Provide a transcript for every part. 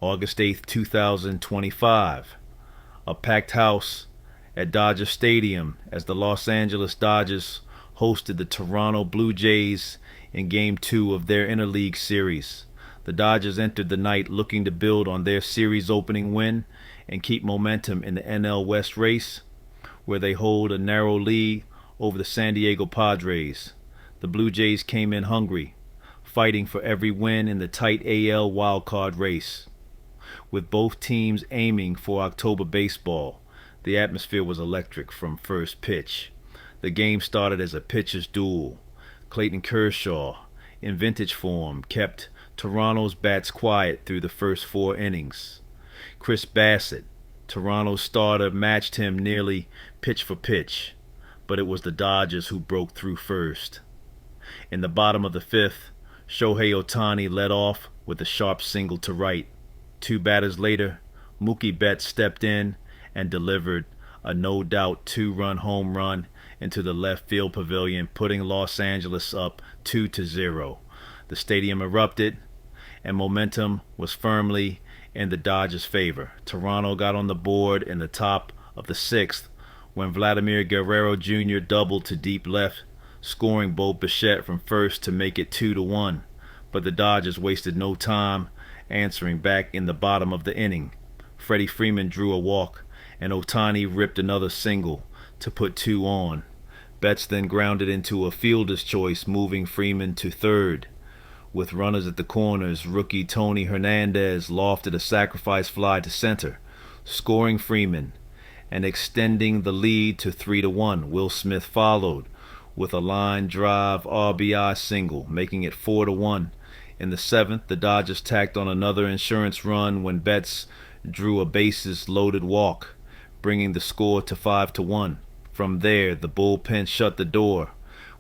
August 8th, 2025. A packed house at Dodger Stadium as the Los Angeles Dodgers hosted the Toronto Blue Jays in Game 2 of their interleague series. The Dodgers entered the night looking to build on their series opening win and keep momentum in the NL West race, where they hold a narrow lead over the San Diego Padres. The Blue Jays came in hungry, fighting for every win in the tight AL wildcard race. With both teams aiming for October baseball, the atmosphere was electric from first pitch. The game started as a pitcher's duel. Clayton Kershaw, in vintage form, kept Toronto's bats quiet through the first 4 innings. Chris Bassett, Toronto's starter, matched him nearly pitch for pitch, but it was the Dodgers who broke through first. In the bottom of the 5th, Shohei Ohtani led off with a sharp single to right. 2 batters later, Mookie Betts stepped in and delivered a no-doubt 2-run home run into the left field pavilion, putting Los Angeles up 2-0. The stadium erupted, and momentum was firmly in the Dodgers' favor. Toronto got on the board in the top of the 6th when Vladimir Guerrero Jr. doubled to deep left, scoring Bo Bichette from first to make it 2-1. But the Dodgers wasted no time answering back in the bottom of the inning. Freddie Freeman drew a walk, and Ohtani ripped another single to put 2 on. Betts then grounded into a fielder's choice, moving Freeman to third. With runners at the corners, rookie Tony Hernandez lofted a sacrifice fly to center, scoring Freeman and extending the lead to 3-1. Will Smith followed with a line drive RBI single, making it 4-1. In the 7th, the Dodgers tacked on another insurance run when Betts drew a bases-loaded walk, bringing the score to 5-1. From there, the bullpen shut the door,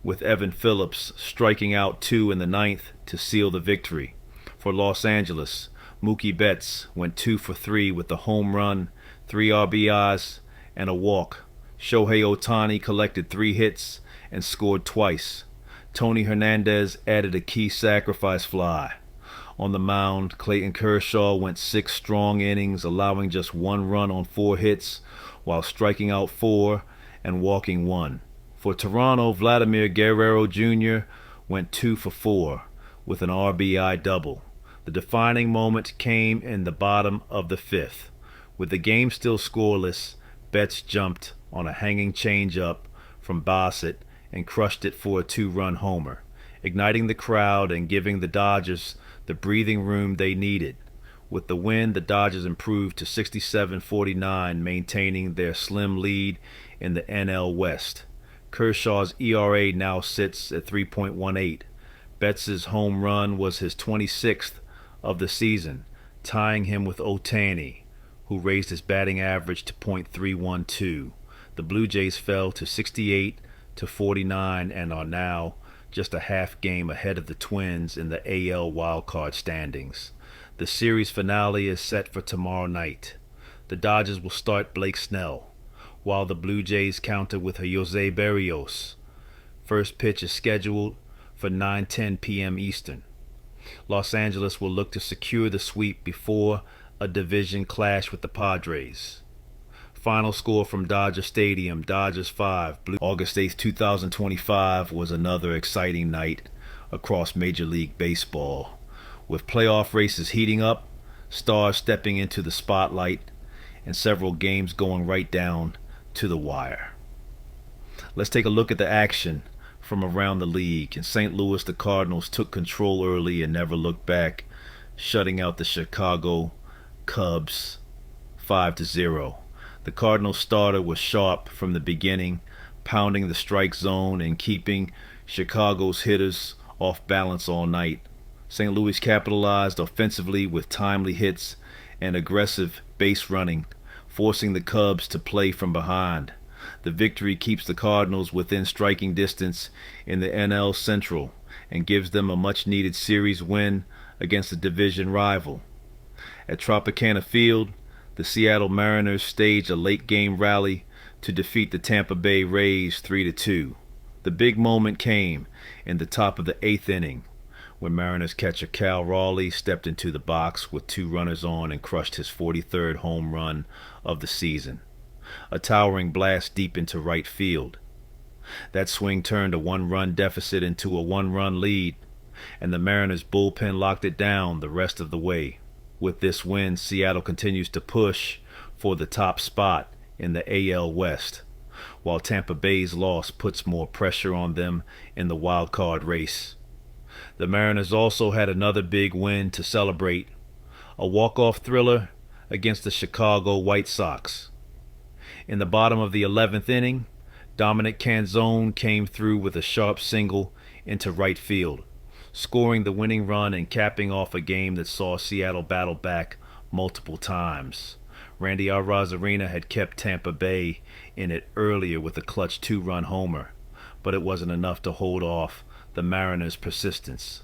with Evan Phillips striking out 2 in the 9th to seal the victory. For Los Angeles, Mookie Betts went 2 for 3 with a home run, 3 RBIs, and a walk. Shohei Ohtani collected 3 hits and scored twice. Tony Hernandez added a key sacrifice fly. On the mound, Clayton Kershaw went 6 strong innings, allowing just 1 run on 4 hits, while striking out 4 and walking 1. For Toronto, Vladimir Guerrero Jr. went 2 for 4 with an RBI double. The defining moment came in the bottom of the 5th. With the game still scoreless, Betts jumped on a hanging changeup from Bassett and crushed it for a 2-run homer, igniting the crowd and giving the Dodgers the breathing room they needed. With the win, the Dodgers improved to 67-49, maintaining their slim lead in the NL West. Kershaw's ERA now sits at 3.18. Betts' home run was his 26th of the season, tying him with Ohtani, who raised his batting average to .312. The Blue Jays fell to 68-49 and are now just a half game ahead of the Twins in the AL wildcard standings. The series finale is set for tomorrow night. The Dodgers will start Blake Snell, while the Blue Jays counter with Jose Berrios. First pitch is scheduled for 9:10 p.m. Eastern. Los Angeles will look to secure the sweep before a division clash with the Padres. Final score from Dodger Stadium, Dodgers 5, Blue. August 8th, 2025 was another exciting night across Major League Baseball, with playoff races heating up, stars stepping into the spotlight, and several games going right down to the wire. Let's take a look at the action from around the league. In St. Louis, the Cardinals took control early and never looked back, shutting out the Chicago Cubs 5-0. The Cardinals starter was sharp from the beginning, pounding the strike zone and keeping Chicago's hitters off balance all night. St. Louis capitalized offensively with timely hits and aggressive base running, forcing the Cubs to play from behind. The victory keeps the Cardinals within striking distance in the NL Central and gives them a much-needed series win against a division rival. At Tropicana Field, the Seattle Mariners staged a late-game rally to defeat the Tampa Bay Rays 3-2. The big moment came in the top of the 8th inning when Mariners catcher Cal Raleigh stepped into the box with 2 runners on and crushed his 43rd home run of the season, a towering blast deep into right field. That swing turned a 1-run deficit into a 1-run lead, and the Mariners bullpen locked it down the rest of the way. With this win, Seattle continues to push for the top spot in the AL West, while Tampa Bay's loss puts more pressure on them in the wild card race. The Mariners also had another big win to celebrate, a walk-off thriller against the Chicago White Sox. In the bottom of the 11th inning, Dominic Canzone came through with a sharp single into right field, scoring the winning run and capping off a game that saw Seattle battle back multiple times. Randy Arozarena had kept Tampa Bay in it earlier with a clutch 2-run homer, but it wasn't enough to hold off the Mariners' persistence.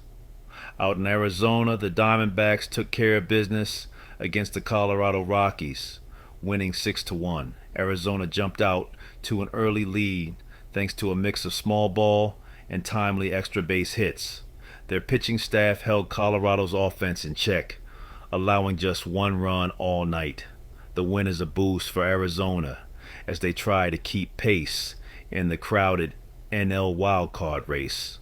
Out in Arizona, the Diamondbacks took care of business against the Colorado Rockies, winning 6-1. Arizona jumped out to an early lead thanks to a mix of small ball and timely extra base hits. Their pitching staff held Colorado's offense in check, allowing just 1 run all night. The win is a boost for Arizona as they try to keep pace in the crowded NL wildcard race,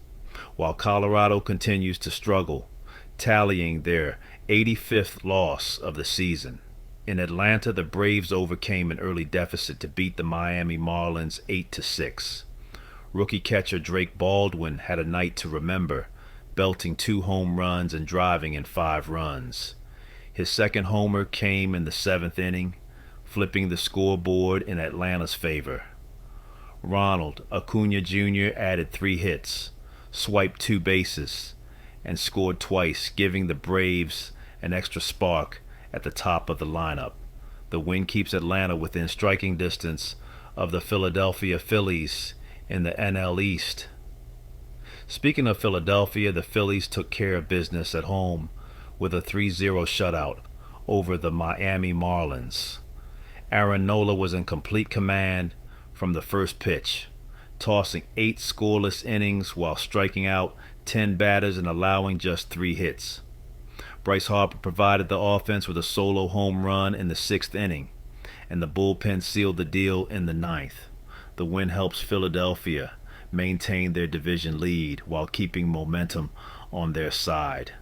while Colorado continues to struggle, tallying their 85th loss of the season. In Atlanta, the Braves overcame an early deficit to beat the Miami Marlins 8-6. Rookie catcher Drake Baldwin had a night to remember, belting 2 home runs and driving in 5 runs. His second homer came in the 7th inning, flipping the scoreboard in Atlanta's favor. Ronald Acuna Jr. added 3 hits, swiped 2 bases, and scored twice, giving the Braves an extra spark at the top of the lineup. The win keeps Atlanta within striking distance of the Philadelphia Phillies in the NL East. Speaking of Philadelphia, the Phillies took care of business at home with a 3-0 shutout over the Miami Marlins. Aaron Nola was in complete command from the first pitch, tossing 8 scoreless innings while striking out 10 batters and allowing just 3 hits. Bryce Harper provided the offense with a solo home run in the 6th inning, and the bullpen sealed the deal in the 9th. The win helps Philadelphia maintain their division lead while keeping momentum on their side.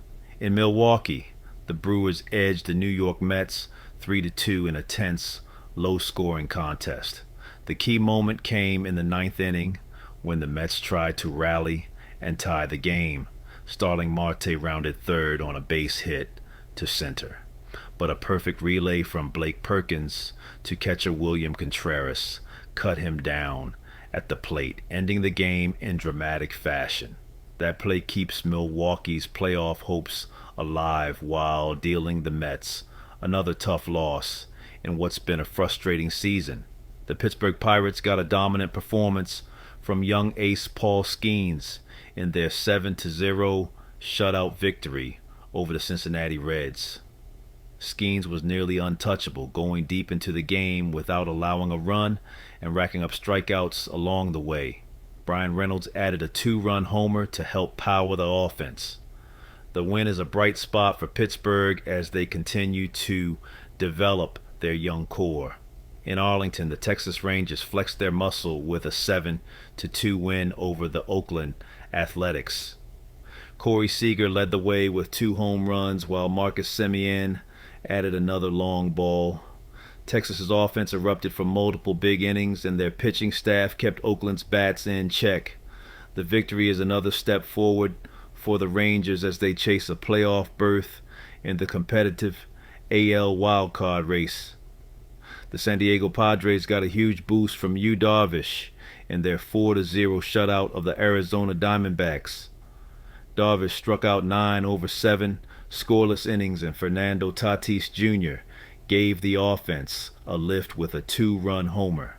In Milwaukee, the Brewers edged the New York Mets 3-2 in a tense, low-scoring contest. The key moment came in the 9th inning when the Mets tried to rally and tie the game. Starling Marte rounded third on a base hit to center, but a perfect relay from Blake Perkins to catcher William Contreras cut him down at the plate, ending the game in dramatic fashion. That play keeps Milwaukee's playoff hopes alive while dealing the Mets another tough loss in what's been a frustrating season. The Pittsburgh Pirates got a dominant performance from young ace Paul Skeens in their 7-0 shutout victory over the Cincinnati Reds. Skeens was nearly untouchable, going deep into the game without allowing a run and racking up strikeouts along the way. Brian Reynolds added a 2-run homer to help power the offense. The win is a bright spot for Pittsburgh as they continue to develop their young core. In Arlington, the Texas Rangers flexed their muscle with a 7-2 win over the Oakland Athletics. Corey Seager led the way with 2 home runs while Marcus Semien added another long ball. Texas's offense erupted from multiple big innings and their pitching staff kept Oakland's bats in check. The victory is another step forward for the Rangers as they chase a playoff berth in the competitive AL wildcard race. The San Diego Padres got a huge boost from Yu Darvish in their 4-0 shutout of the Arizona Diamondbacks. Darvish struck out 9 over 7 scoreless innings, and Fernando Tatis Jr. gave the offense a lift with a 2-run homer.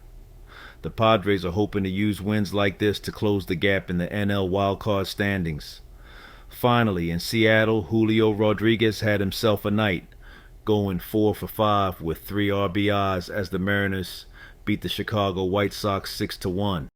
The Padres are hoping to use wins like this to close the gap in the NL wildcard standings. Finally, in Seattle, Julio Rodriguez had himself a night, going 4 for 5 with 3 RBIs as the Mariners beat the Chicago White Sox 6-1.